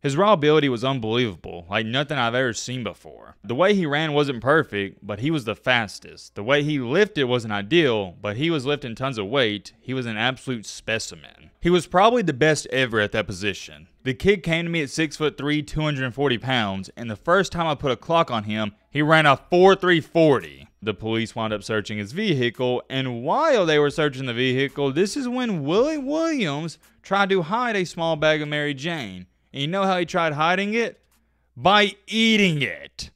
His raw ability was unbelievable, like nothing I've ever seen before. The way he ran wasn't perfect, but he was the fastest. The way he lifted wasn't ideal, but he was lifting tons of weight. He was an absolute specimen. He was probably the best ever at that position. The kid came to me at 6'3", 240 pounds, and the first time I put a clock on him, he ran a 4.340. The police wound up searching his vehicle, and while they were searching the vehicle, this is when Willie Williams tried to hide a small bag of Mary Jane. And you know how he tried hiding it? By eating it.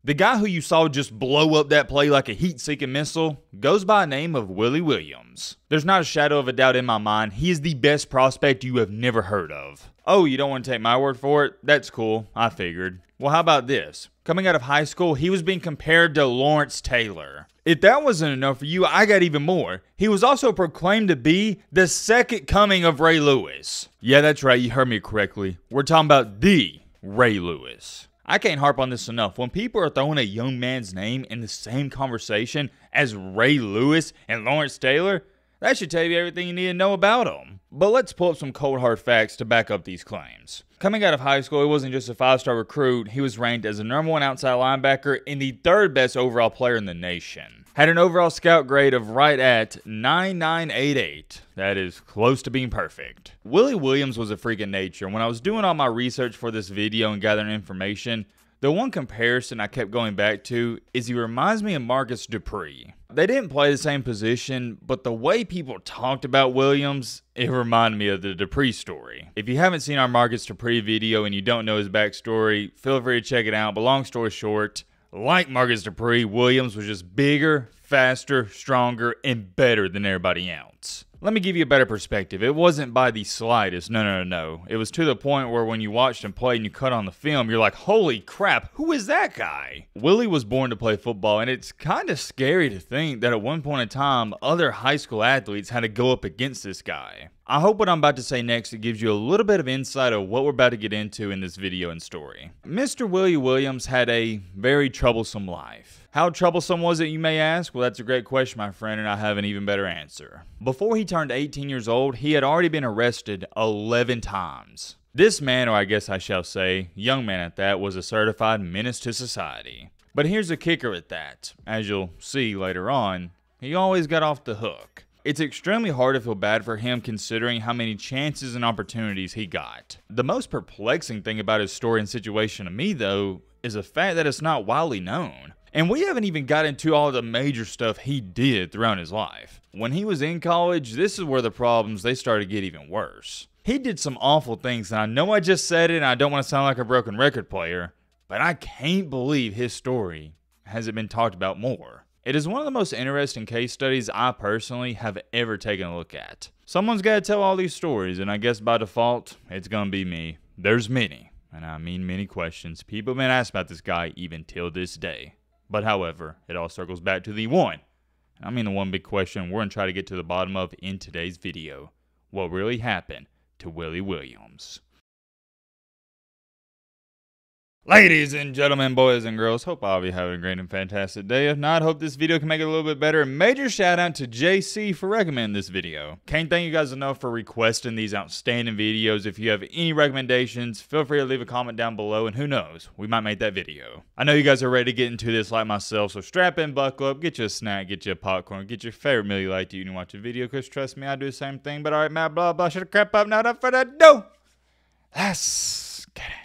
The guy who you saw just blow up that play like a heat-seeking missile goes by the name of Willie Williams. There's not a shadow of a doubt in my mind, he is the best prospect you have never heard of. Oh, you don't want to take my word for it? That's cool, I figured. Well, how about this? Coming out of high school, he was being compared to Lawrence Taylor. If that wasn't enough for you, I got even more. He was also proclaimed to be the second coming of Ray Lewis. Yeah, that's right, you heard me correctly. We're talking about the Ray Lewis. I can't harp on this enough. When people are throwing a young man's name in the same conversation as Ray Lewis and Lawrence Taylor, that should tell you everything you need to know about him. But let's pull up some cold hard facts to back up these claims. Coming out of high school, he wasn't just a 5-star recruit, he was ranked as the #1 outside linebacker and the 3rd best overall player in the nation. Had an overall scout grade of right at 9988. That is close to being perfect. Willie Williams was a freak of nature. When I was doing all my research for this video and gathering information, the one comparison I kept going back to is he reminds me of Marcus Dupree. They didn't play the same position, but the way people talked about Williams, it reminded me of the Dupree story. If you haven't seen our Marcus Dupree video and you don't know his backstory, feel free to check it out. But long story short, like Marcus Dupree, Williams was just bigger, faster, stronger, and better than everybody else. Let me give you a better perspective. It wasn't by the slightest. No. It was to the point where when you watched him play and you cut on the film, you're like, holy crap, who is that guy? Willie was born to play football, and it's kind of scary to think that at one point in time, other high school athletes had to go up against this guy. I hope what I'm about to say next gives you a little bit of insight of what we're about to get into in this video and story. Mr. Willie Williams had a very troublesome life. How troublesome was it, you may ask? Well, that's a great question, my friend, and I have an even better answer. Before he turned 18 years old, he had already been arrested 11 times. This man, or I guess I shall say, young man at that, was a certified menace to society. But here's the kicker at that. As you'll see later on, he always got off the hook. It's extremely hard to feel bad for him considering how many chances and opportunities he got. The most perplexing thing about his story and situation to me, though, is the fact that it's not widely known. And we haven't even got into all the major stuff he did throughout his life. When he was in college, this is where the problems, they started to get even worse. He did some awful things, and I know I just said it and I don't want to sound like a broken record player, but I can't believe his story hasn't been talked about more. It is one of the most interesting case studies I personally have ever taken a look at. Someone's got to tell all these stories, and I guess by default, it's gonna be me. There's many, and I mean many questions people have been asked about this guy even till this day. But however, it all circles back to the one. I mean the one big question we're gonna try to get to the bottom of in today's video. What really happened to Willie Williams? Ladies and gentlemen, boys and girls, hope all of you having a great and fantastic day. If not, hope this video can make it a little bit better. Major shout out to JC for recommending this video. Can't thank you guys enough for requesting these outstanding videos. If you have any recommendations, feel free to leave a comment down below, and who knows, we might make that video. I know you guys are ready to get into this like myself, so strap in, buckle up, get you a snack, get you a popcorn, get your favorite meal you like to eat and watch a video, because trust me, I do the same thing. But alright, man, blah, shut the crap up, not up for the dough. Let's get it.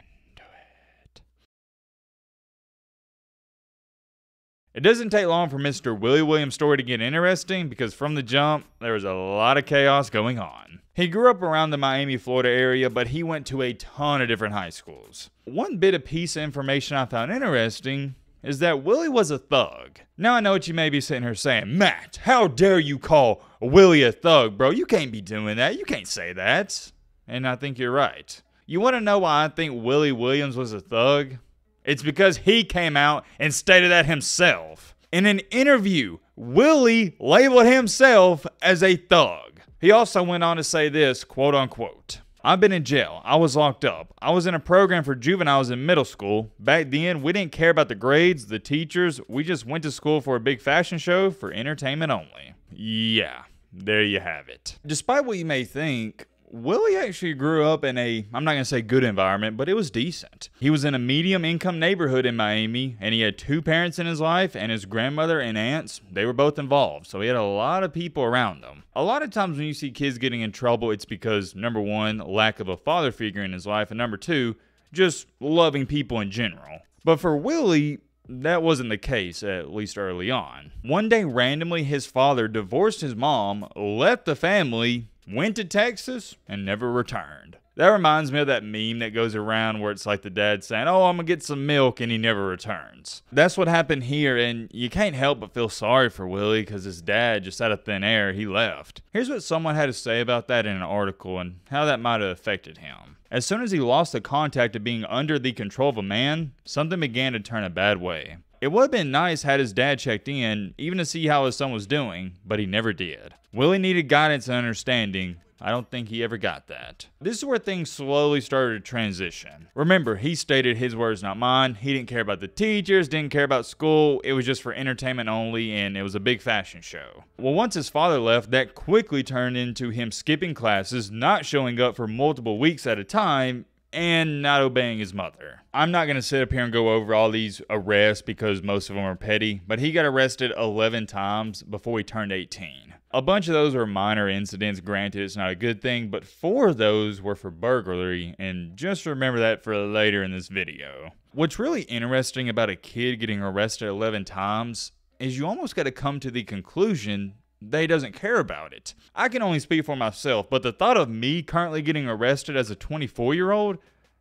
It doesn't take long for Mr. Willie Williams' story to get interesting because from the jump, there was a lot of chaos going on. He grew up around the Miami, Florida area, but he went to a ton of different high schools. One bit of piece of information I found interesting is that Willie was a thug. Now I know what you may be sitting here saying, Matt, how dare you call Willie a thug, bro? You can't be doing that. You can't say that. And I think you're right. You want to know why I think Willie Williams was a thug? It's because he came out and stated that himself. In an interview, Willie labeled himself as a thug. He also went on to say this, quote unquote, I've been in jail. I was locked up. I was in a program for juveniles in middle school. Back then, we didn't care about the grades, the teachers. We just went to school for a big fashion show for entertainment only. Yeah, there you have it. Despite what you may think, Willie actually grew up in a, I'm not going to say good environment, but it was decent. He was in a medium income neighborhood in Miami, and he had 2 parents in his life, and his grandmother and aunts, they were both involved. So he had a lot of people around him. A lot of times when you see kids getting in trouble, it's because, number 1, lack of a father figure in his life, and number 2, just loving people in general. But for Willie, that wasn't the case, at least early on. One day, randomly, his father divorced his mom, left the family, went to Texas, and never returned. That reminds me of that meme that goes around where it's like the dad saying, "Oh, I'm gonna get some milk," and he never returns. That's what happened here, and you can't help but feel sorry for Willie because his dad, just out of thin air, he left. Here's what someone had to say about that in an article and how that might have affected him. As soon as he lost the contact of being under the control of a man, something began to turn a bad way. It would have been nice had his dad checked in, even to see how his son was doing, but he never did. Willie needed guidance and understanding. I don't think he ever got that. This is where things slowly started to transition. Remember, he stated his words, not mine. He didn't care about the teachers, didn't care about school. It was just for entertainment only, and it was a big fashion show. Well, once his father left, that quickly turned into him skipping classes, not showing up for multiple weeks at a time, and not obeying his mother. I'm not going to sit up here and go over all these arrests because most of them are petty, but he got arrested 11 times before he turned 18. A bunch of those were minor incidents. Granted, it's not a good thing, but 4 of those were for burglary, and just remember that for later in this video. What's really interesting about a kid getting arrested 11 times is you almost got to come to the conclusion that he doesn't care about it. I can only speak for myself, but the thought of me currently getting arrested as a 24-year-old,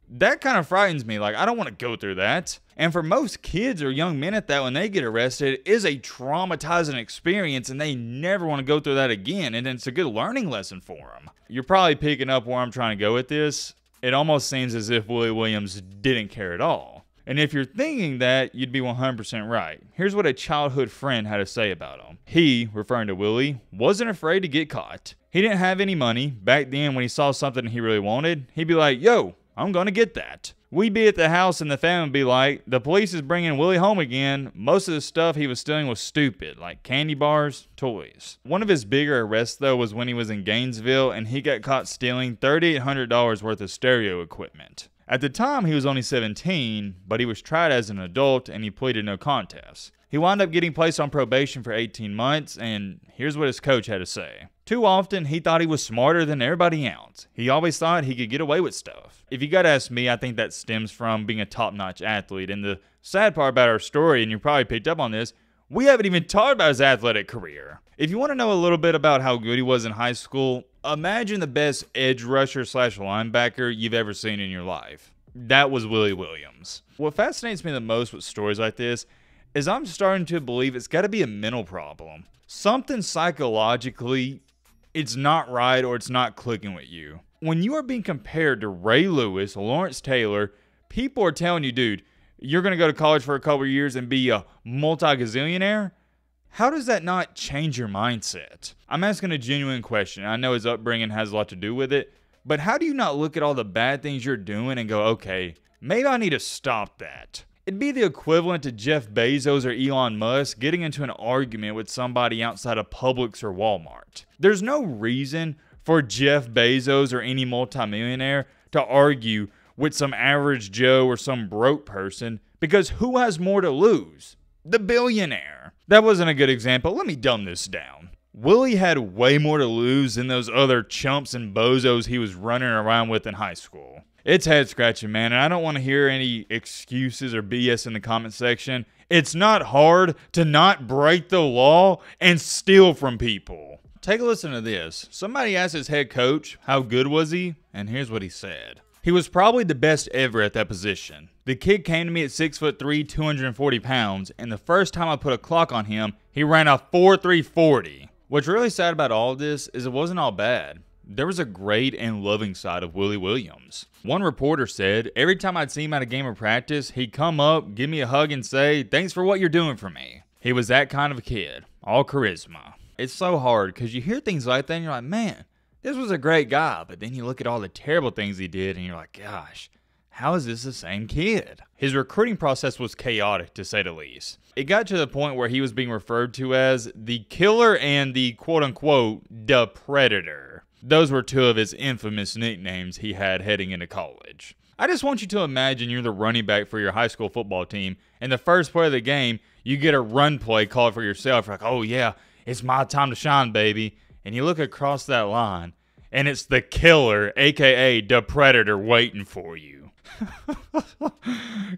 that kind of frightens me. Like, I don't want to go through that. And for most kids or young men at that, when they get arrested, it is a traumatizing experience and they never want to go through that again. And it's a good learning lesson for them. You're probably picking up where I'm trying to go with this. It almost seems as if Willie Williams didn't care at all. And if you're thinking that, you'd be 100% right. Here's what a childhood friend had to say about him. He, referring to Willie, wasn't afraid to get caught. He didn't have any money. Back then, when he saw something he really wanted, he'd be like, "Yo, I'm gonna get that." We'd be at the house and the family would be like, "The police is bringing Willie home again." Most of the stuff he was stealing was stupid, like candy bars, toys. One of his bigger arrests, though, was when he was in Gainesville and he got caught stealing $3,800 worth of stereo equipment. At the time, he was only 17, but he was tried as an adult and he pleaded no contest. He wound up getting placed on probation for 18 months, and here's what his coach had to say. Too often, he thought he was smarter than everybody else. He always thought he could get away with stuff. If you gotta ask me, I think that stems from being a top-notch athlete. And the sad part about our story, and you probably picked up on this, we haven't even talked about his athletic career. If you want to know a little bit about how good he was in high school, imagine the best edge rusher / linebacker you've ever seen in your life. That was Willie Williams. What fascinates me the most with stories like this is I'm starting to believe it's got to be a mental problem. Something psychologically, it's not right or it's not clicking with you. When you are being compared to Ray Lewis, Lawrence Taylor, people are telling you, dude, you're going to go to college for a couple of years and be a multi-gazillionaire? How does that not change your mindset? I'm asking a genuine question. I know his upbringing has a lot to do with it, but how do you not look at all the bad things you're doing and go, okay, maybe I need to stop that? It'd be the equivalent to Jeff Bezos or Elon Musk getting into an argument with somebody outside of Publix or Walmart. There's no reason for Jeff Bezos or any multimillionaire to argue with some average Joe or some broke person, because who has more to lose? The billionaire. That wasn't a good example. Let me dumb this down. Willie had way more to lose than those other chumps and bozos he was running around with in high school. It's head scratching, man, and I don't want to hear any excuses or BS in the comment section. It's not hard to not break the law and steal from people. Take a listen to this. Somebody asked his head coach, how good was he? And here's what he said. He was probably the best ever at that position. The kid came to me at 6'3", 240 pounds, and the first time I put a clock on him, he ran a 4.340. What's really sad about all of this is it wasn't all bad. There was a great and loving side of Willie Williams. One reporter said, every time I'd see him at a game of practice, he'd come up, give me a hug, and say, "Thanks for what you're doing for me." He was that kind of a kid, all charisma. It's so hard because you hear things like that and you're like, man, this was a great guy, but then you look at all the terrible things he did and you're like, gosh, how is this the same kid? His recruiting process was chaotic, to say the least. It got to the point where he was being referred to as the killer and the quote-unquote the predator. Those were two of his infamous nicknames he had heading into college. I just want you to imagine you're the running back for your high school football team, and the first play of the game, you get a run play called for yourself. You're like, oh yeah, it's my time to shine, baby. And you look across that line, and it's the killer, aka the predator, waiting for you.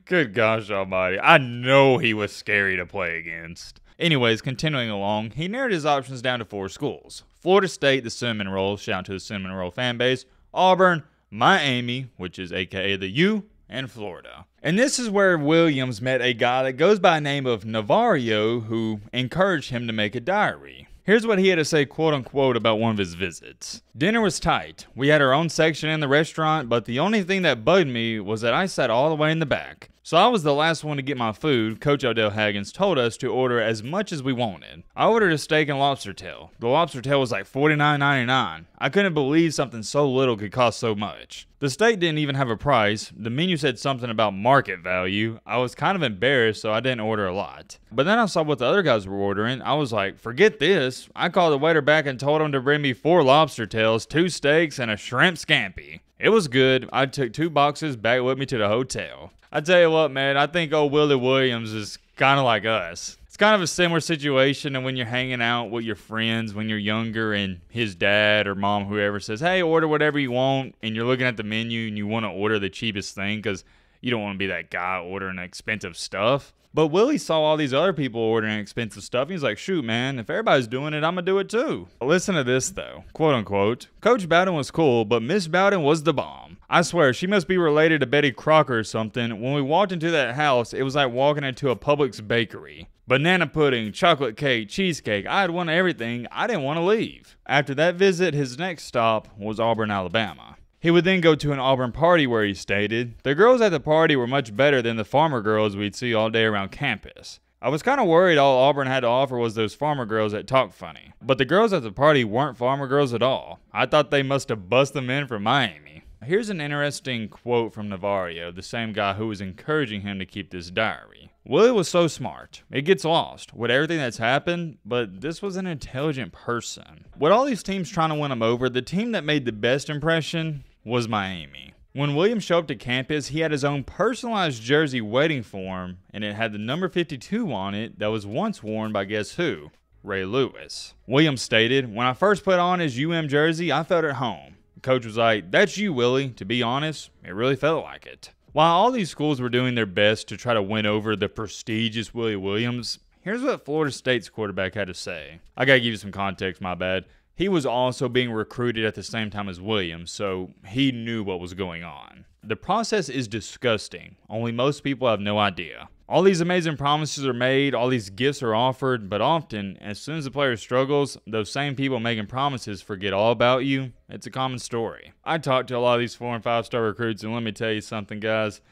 Good gosh almighty. I know he was scary to play against. Anyways, continuing along, he narrowed his options down to 4 schools. Florida State, the Cinnamon Roll, shout out to the Cinnamon Roll fan base. Auburn, Miami, which is aka the U, and Florida. And this is where Williams met a guy that goes by the name of Navarro, who encouraged him to make a diary. Here's what he had to say, quote-unquote, about one of his visits. Dinner was tight. We had our own section in the restaurant, but the only thing that bugged me was that I sat all the way in the back. So I was the last one to get my food. Coach Odell Haggins told us to order as much as we wanted. I ordered a steak and lobster tail. The lobster tail was like $49.99. I couldn't believe something so little could cost so much. The steak didn't even have a price. The menu said something about market value. I was kind of embarrassed, so I didn't order a lot. But then I saw what the other guys were ordering. I was like, forget this. I called the waiter back and told him to bring me 4 lobster tails, 2 steaks, and a shrimp scampi. It was good. I took 2 boxes back with me to the hotel. I tell you what, man, I think old Willie Williams is kind of like us. It's kind of a similar situation and when you're hanging out with your friends when you're younger and his dad or mom, whoever says, hey, order whatever you want, and you're looking at the menu and you want to order the cheapest thing because you don't want to be that guy ordering expensive stuff. But Willie saw all these other people ordering expensive stuff. He's like, shoot, man, if everybody's doing it, I'm going to do it too. Listen to this, though. Quote unquote. Coach Bowden was cool, but Miss Bowden was the bomb. I swear, she must be related to Betty Crocker or something. When we walked into that house, it was like walking into a Publix bakery. Banana pudding, chocolate cake, cheesecake. I had one of everything. I didn't want to leave. After that visit, his next stop was Auburn, Alabama. He would then go to an Auburn party where he stated, the girls at the party were much better than the farmer girls we'd see all day around campus. I was kind of worried all Auburn had to offer was those farmer girls that talk funny. But the girls at the party weren't farmer girls at all. I thought they must have bust them in from Miami. Here's an interesting quote from Navarro, the same guy who was encouraging him to keep this diary. Willie was so smart. It gets lost with everything that's happened, but this was an intelligent person. With all these teams trying to win him over, the team that made the best impression was Miami. When Williams showed up to campus, he had his own personalized jersey waiting for him, and it had the number 52 on it that was once worn by guess who? Ray Lewis. Williams stated, when I first put on his jersey, I felt at home. The coach was like, that's you, Willie. To be honest, it really felt like it. While all these schools were doing their best to try to win over the prestigious Willie Williams, here's what Florida State's quarterback had to say. I gotta give you some context, my bad. He was also being recruited at the same time as Williams, so he knew what was going on. The process is disgusting. Only most people have no idea. All these amazing promises are made, all these gifts are offered, but often, as soon as the player struggles, those same people making promises forget all about you. It's a common story. I talked to a lot of these 4- and 5-star recruits, and let me tell you something, guys.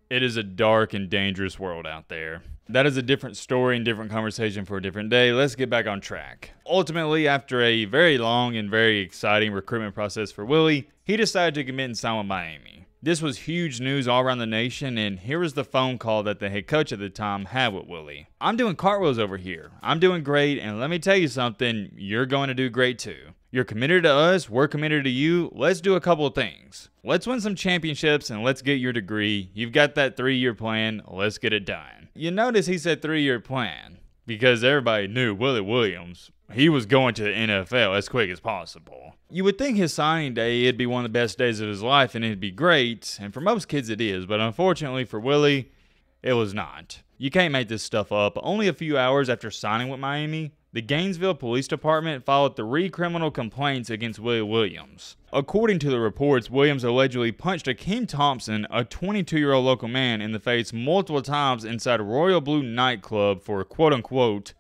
It is a dark and dangerous world out there. That is a different story and different conversation for a different day. Let's get back on track. Ultimately, after a very long and very exciting recruitment process for Willie, he decided to commit and sign with Miami. This was huge news all around the nation, and here was the phone call that the head coach at the time had with Willie. I'm doing cartwheels over here. I'm doing great, and let me tell you something, you're going to do great too. You're committed to us, we're committed to you. Let's do a couple of things. Let's win some championships and let's get your degree. You've got that 3-year plan, let's get it done. You notice he said 3-year plan because everybody knew Willie Williams. He was going to the NFL as quick as possible. You would think his signing day, it'd be one of the best days of his life and it'd be great, and for most kids it is, but unfortunately for Willie, it was not. You can't make this stuff up. Only a few hours after signing with Miami, the Gainesville Police Department filed 3 criminal complaints against Willie Williams. According to the reports, Williams allegedly punched Akeem Thompson, a 22-year-old local man, in the face multiple times inside a Royal Blue nightclub for quote-unquote,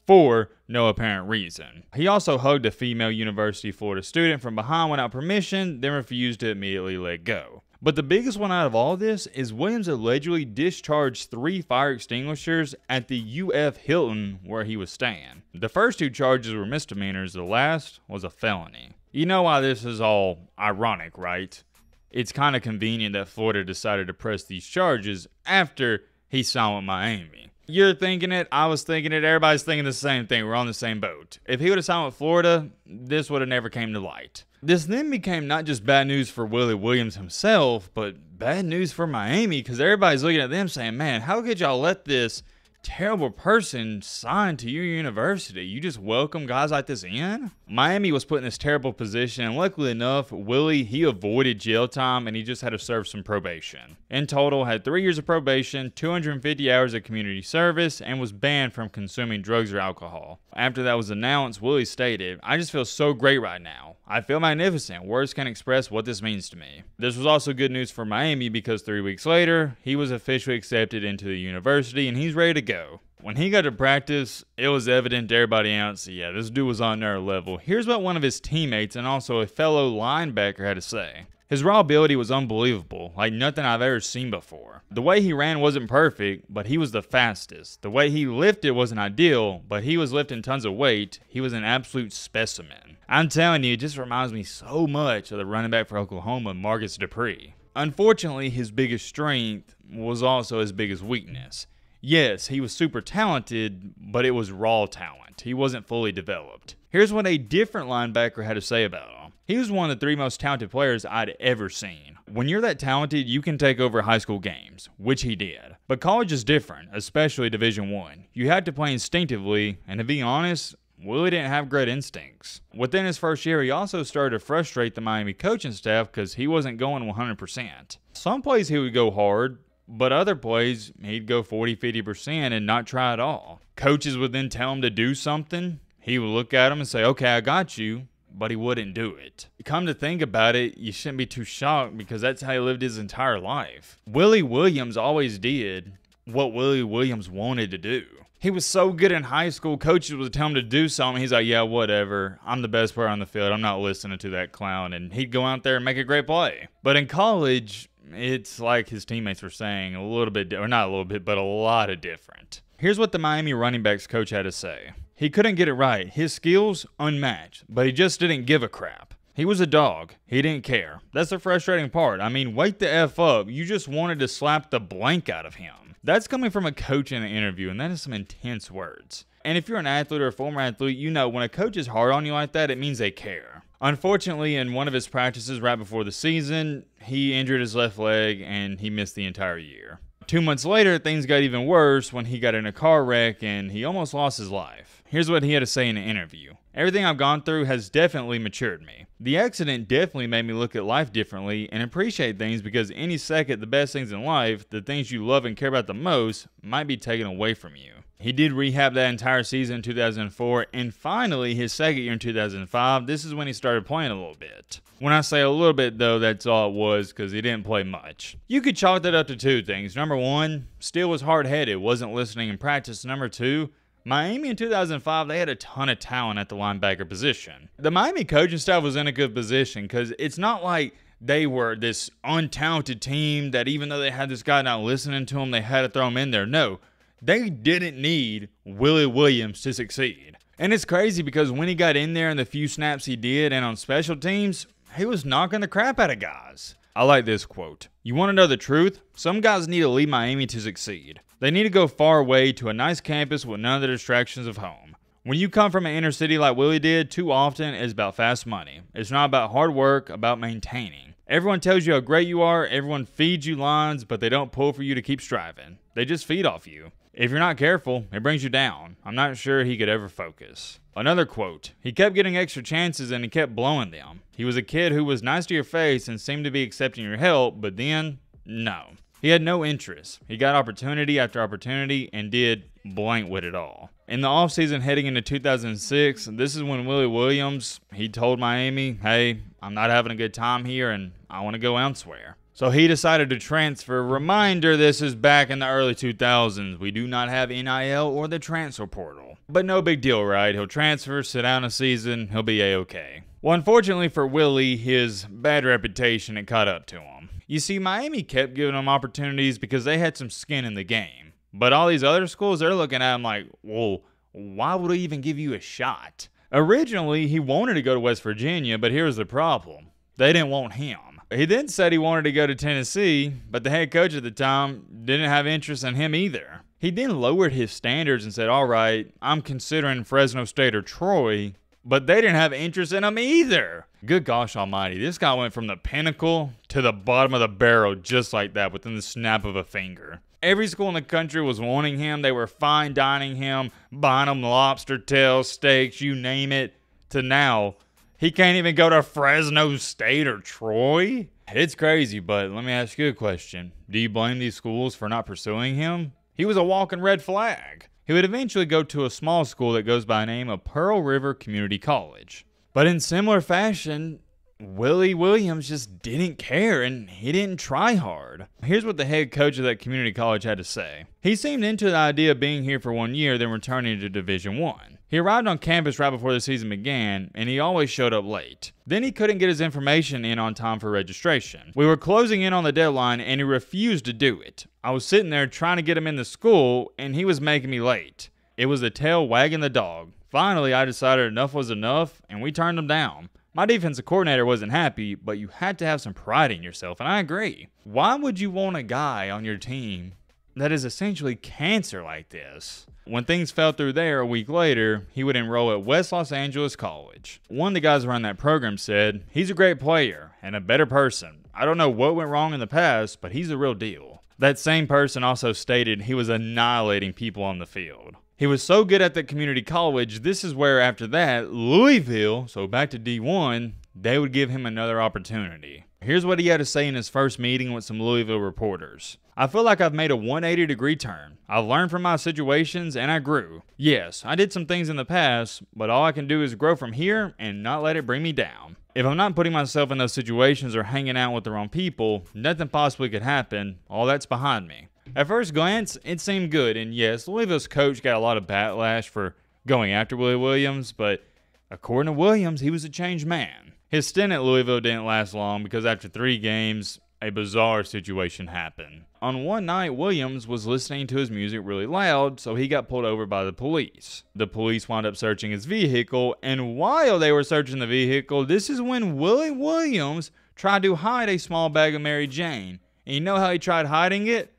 for no apparent reason. He also hugged a female University of Florida student from behind without permission, then refused to immediately let go. But the biggest one out of all this is Williams allegedly discharged 3 fire extinguishers at the UF Hilton where he was staying. The first 2 charges were misdemeanors, the last was a felony. You know why this is all ironic, right? It's kind of convenient that Florida decided to press these charges after he signed with Miami. You're thinking it, I was thinking it, everybody's thinking the same thing, we're on the same boat. If he would have signed with Florida, this would have never came to light. This then became not just bad news for Willie Williams himself, but bad news for Miami, because everybody's looking at them saying, man, how could y'all let this terrible person sign to your university? You just welcome guys like this in? Miami was put in this terrible position, and luckily enough, Willie, he avoided jail time and he just had to serve some probation. In total, had 3 years of probation, 250 hours of community service, and was banned from consuming drugs or alcohol. After that was announced, Willie stated, "I just feel so great right now. I feel magnificent. Words can't express what this means to me." This was also good news for Miami because 3 weeks later, he was officially accepted into the university and he's ready to go. When he got to practice, it was evident to everybody else, yeah, this dude was on their level. Here's what one of his teammates and also a fellow linebacker had to say. His raw ability was unbelievable, like nothing I've ever seen before. The way he ran wasn't perfect, but he was the fastest. The way he lifted wasn't ideal, but he was lifting tons of weight. He was an absolute specimen. I'm telling you, it just reminds me so much of the running back for Oklahoma, Marcus Dupree. Unfortunately, his biggest strength was also his biggest weakness. Yes, he was super talented, but it was raw talent. He wasn't fully developed. Here's what a different linebacker had to say about him. He was one of the 3 most talented players I'd ever seen. When you're that talented, you can take over high school games, which he did. But college is different, especially Division I. You had to play instinctively, and to be honest, Willie didn't have great instincts. Within his first year, he also started to frustrate the Miami coaching staff because he wasn't going 100%. Some plays he would go hard, but other plays, he'd go 40-50% and not try at all. Coaches would then tell him to do something. He would look at him and say, okay, I got you, but he wouldn't do it. Come to think about it, you shouldn't be too shocked because that's how he lived his entire life. Willie Williams always did what Willie Williams wanted to do. He was so good in high school, coaches would tell him to do something. He's like, yeah, whatever. I'm the best player on the field. I'm not listening to that clown. And he'd go out there and make a great play. But in college, it's like his teammates were saying, a little bit, or not a little bit, but a lot of different. Here's what the Miami running backs coach had to say. He couldn't get it right. His skills, unmatched, but he just didn't give a crap. He was a dog. He didn't care. That's the frustrating part. I mean, wake the F up. You just wanted to slap the blank out of him. That's coming from a coach in an interview, and that is some intense words. And if you're an athlete or a former athlete, you know when a coach is hard on you like that, it means they care. Unfortunately, in one of his practices right before the season, he injured his left leg and he missed the entire year. 2 months later, things got even worse when he got in a car wreck and he almost lost his life. Here's what he had to say in an interview. Everything I've gone through has definitely matured me. The accident definitely made me look at life differently and appreciate things because any second the best things in life, the things you love and care about the most, might be taken away from you. He did rehab that entire season in 2004, and finally, his second year in 2005, this is when he started playing a little bit. When I say a little bit, though, that's all it was, because he didn't play much. You could chalk that up to 2 things. Number 1, still was hard-headed, wasn't listening in practice. Number 2, Miami in 2005, they had a ton of talent at the linebacker position. The Miami coaching staff was in a good position, because it's not like they were this untalented team that even though they had this guy not listening to them, they had to throw him in there. No. They didn't need Willie Williams to succeed. And it's crazy because when he got in there and the few snaps he did and on special teams, he was knocking the crap out of guys. I like this quote. You want to know the truth? Some guys need to leave Miami to succeed. They need to go far away to a nice campus with none of the distractions of home. When you come from an inner city like Willie did, too often it's about fast money. It's not about hard work, about maintaining. Everyone tells you how great you are, everyone feeds you lines, but they don't pull for you to keep striving. They just feed off you. If you're not careful, it brings you down. I'm not sure he could ever focus. Another quote. He kept getting extra chances and he kept blowing them. He was a kid who was nice to your face and seemed to be accepting your help, but then, no. He had no interest. He got opportunity after opportunity and did blank with it all. In the offseason heading into 2006, this is when Willie Williams, he told Miami, hey, I'm not having a good time here and I want to go elsewhere. So he decided to transfer. Reminder, this is back in the early 2000s. We do not have NIL or the transfer portal. But no big deal, right? He'll transfer, sit down a season, he'll be A-okay. Well, unfortunately for Willie, his bad reputation had caught up to him. You see, Miami kept giving him opportunities because they had some skin in the game. But all these other schools, they're looking at him like, well, why would we even give you a shot? Originally, he wanted to go to West Virginia, but here's the problem. They didn't want him. He then said he wanted to go to Tennessee, but the head coach at the time didn't have interest in him either. He then lowered his standards and said, all right, I'm considering Fresno State or Troy, but they didn't have interest in him either. Good gosh almighty, this guy went from the pinnacle to the bottom of the barrel just like that within the snap of a finger. Every school in the country was wanting him. They were fine dining him, buying him lobster tails, steaks, you name it, to now he can't even go to Fresno State or Troy? It's crazy, but let me ask you a question. Do you blame these schools for not pursuing him? He was a walking red flag. He would eventually go to a small school that goes by the name of Pearl River Community College. But in similar fashion, Willie Williams just didn't care and he didn't try hard. Here's what the head coach of that community college had to say. He seemed into the idea of being here for 1 year, then returning to Division I. He arrived on campus right before the season began, and he always showed up late. Then he couldn't get his information in on time for registration. We were closing in on the deadline, and he refused to do it. I was sitting there trying to get him into school, and he was making me late. It was the tail wagging the dog. Finally, I decided enough was enough, and we turned him down. My defensive coordinator wasn't happy, but you had to have some pride in yourself, and I agree. Why would you want a guy on your team that is essentially cancer like this? When things fell through there a week later, he would enroll at West Los Angeles College. One of the guys around that program said, he's a great player and a better person. I don't know what went wrong in the past, but he's the real deal. That same person also stated he was annihilating people on the field. He was so good at that community college, this is where after that, Louisville, so back to D1, they would give him another opportunity. Here's what he had to say in his first meeting with some Louisville reporters. I feel like I've made a 180-degree turn. I've learned from my situations and I grew. Yes, I did some things in the past, but all I can do is grow from here and not let it bring me down. If I'm not putting myself in those situations or hanging out with the wrong people, nothing possibly could happen. All that's behind me. At first glance, it seemed good, and yes, Louisville's coach got a lot of backlash for going after Willie Williams, but according to Williams, he was a changed man. His stint at Louisville didn't last long because after 3 games, a bizarre situation happened. On one night, Williams was listening to his music really loud, so he got pulled over by the police. The police wound up searching his vehicle, and while they were searching the vehicle, this is when Willie Williams tried to hide a small bag of Mary Jane. And you know how he tried hiding it?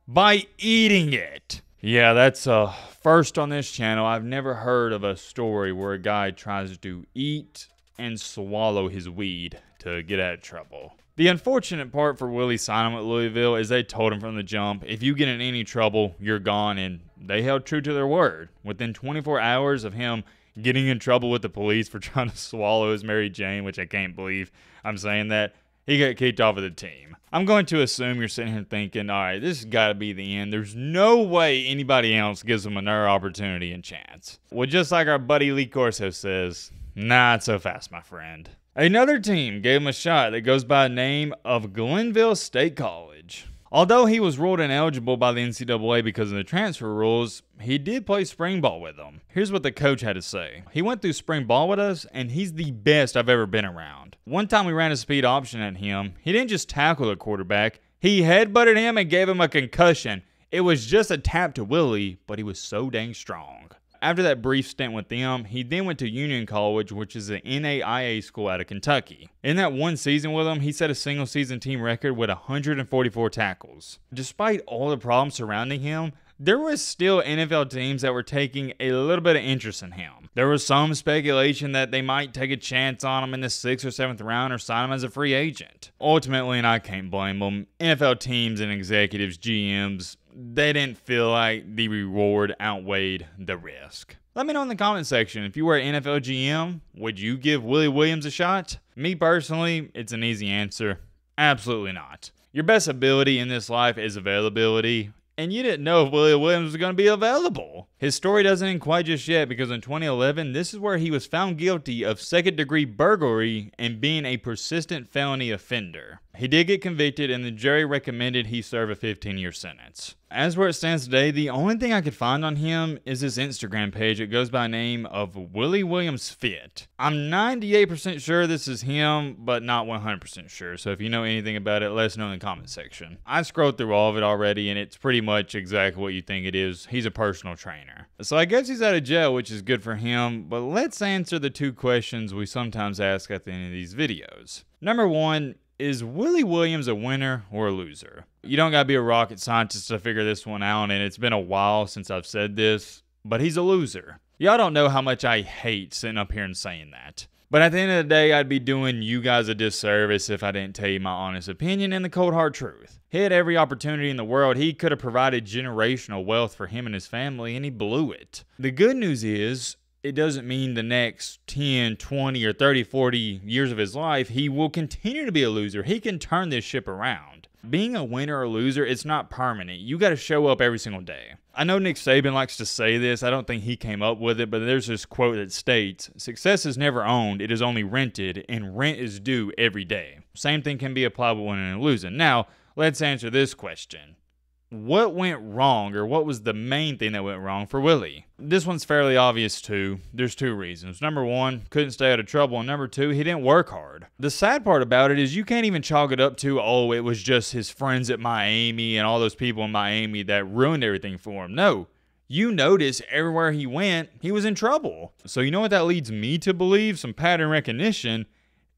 By eating it. Yeah, that's a first on this channel. I've never heard of a story where a guy tries to eat and swallow his weed to get out of trouble. The unfortunate part for Willie signing with Louisville is they told him from the jump, if you get in any trouble, you're gone, and they held true to their word. Within 24 hours of him getting in trouble with the police for trying to swallow his Mary Jane, which I can't believe I'm saying that, he got kicked off of the team. I'm going to assume you're sitting here thinking, all right, this has got to be the end. There's no way anybody else gives him another opportunity and chance. Well, just like our buddy Lee Corso says, not so fast, my friend. Another team gave him a shot that goes by the name of Glenville State College. Although he was ruled ineligible by the NCAA because of the transfer rules, he did play spring ball with them. Here's what the coach had to say. He went through spring ball with us, and he's the best I've ever been around. One time we ran a speed option at him. He didn't just tackle the quarterback. He headbutted him and gave him a concussion. It was just a tap to Willie, but he was so dang strong. After that brief stint with them, he then went to Union College, which is an NAIA school out of Kentucky. In that one season with them, he set a single-season team record with 144 tackles. Despite all the problems surrounding him, there was still NFL teams that were taking a little bit of interest in him. There was some speculation that they might take a chance on him in the 6th or 7th round or sign him as a free agent. Ultimately, and I can't blame them, NFL teams and executives, GMs, they didn't feel like the reward outweighed the risk. Let me know in the comment section, if you were an NFL GM, would you give Willie Williams a shot? Me personally, it's an easy answer. Absolutely not. Your best ability in this life is availability, and you didn't know if Willie Williams was going to be available. His story doesn't end quite just yet, because in 2011, this is where he was found guilty of second-degree burglary and being a persistent felony offender. He did get convicted, and the jury recommended he serve a 15-year sentence. As where it stands today, the only thing I could find on him is his Instagram page. It goes by the name of Willie Williams Fit. I'm 98% sure this is him, but not 100% sure. So if you know anything about it, let us know in the comment section. I scrolled through all of it already, and it's pretty much exactly what you think it is. He's a personal trainer. So I guess he's out of jail, which is good for him, but let's answer the two questions we sometimes ask at the end of these videos. Number one, is Willie Williams a winner or a loser? You don't gotta be a rocket scientist to figure this one out, and it's been a while since I've said this, but he's a loser. Y'all don't know how much I hate sitting up here and saying that. But at the end of the day, I'd be doing you guys a disservice if I didn't tell you my honest opinion and the cold hard truth. He had every opportunity in the world. He could have provided generational wealth for him and his family, and he blew it. The good news is, it doesn't mean the next 10, 20, or 30, 40 years of his life, he will continue to be a loser. He can turn this ship around. Being a winner or loser, it's not permanent. You got to show up every single day. I know Nick Saban likes to say this. I don't think he came up with it, but there's this quote that states, "Success is never owned, it is only rented, and rent is due every day." Same thing can be applied with winning and losing. Now, let's answer this question. What went wrong, or what was the main thing that went wrong for Willie? This one's fairly obvious too. There's two reasons. Number one, couldn't stay out of trouble, and number two, he didn't work hard. The sad part about it is you can't even chalk it up to, oh, it was just his friends at Miami and all those people in Miami that ruined everything for him. No. You notice everywhere he went, he was in trouble. So you know what that leads me to believe? Some pattern recognition.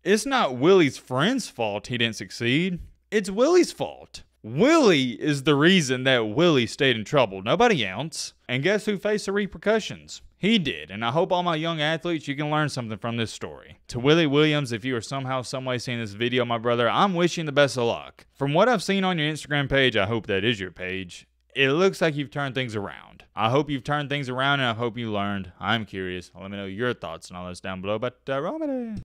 It's not Willie's friend's fault he didn't succeed. It's Willie's fault. Willie is the reason that Willie stayed in trouble, nobody else. And guess who faced the repercussions? He did, and I hope all my young athletes, you can learn something from this story. To Willie Williams, if you are somehow, someway seeing this video, my brother, I'm wishing you the best of luck. From what I've seen on your Instagram page, I hope that is your page, it looks like you've turned things around. I hope you've turned things around, and I hope you learned. I'm curious. Let me know your thoughts and all this down below, but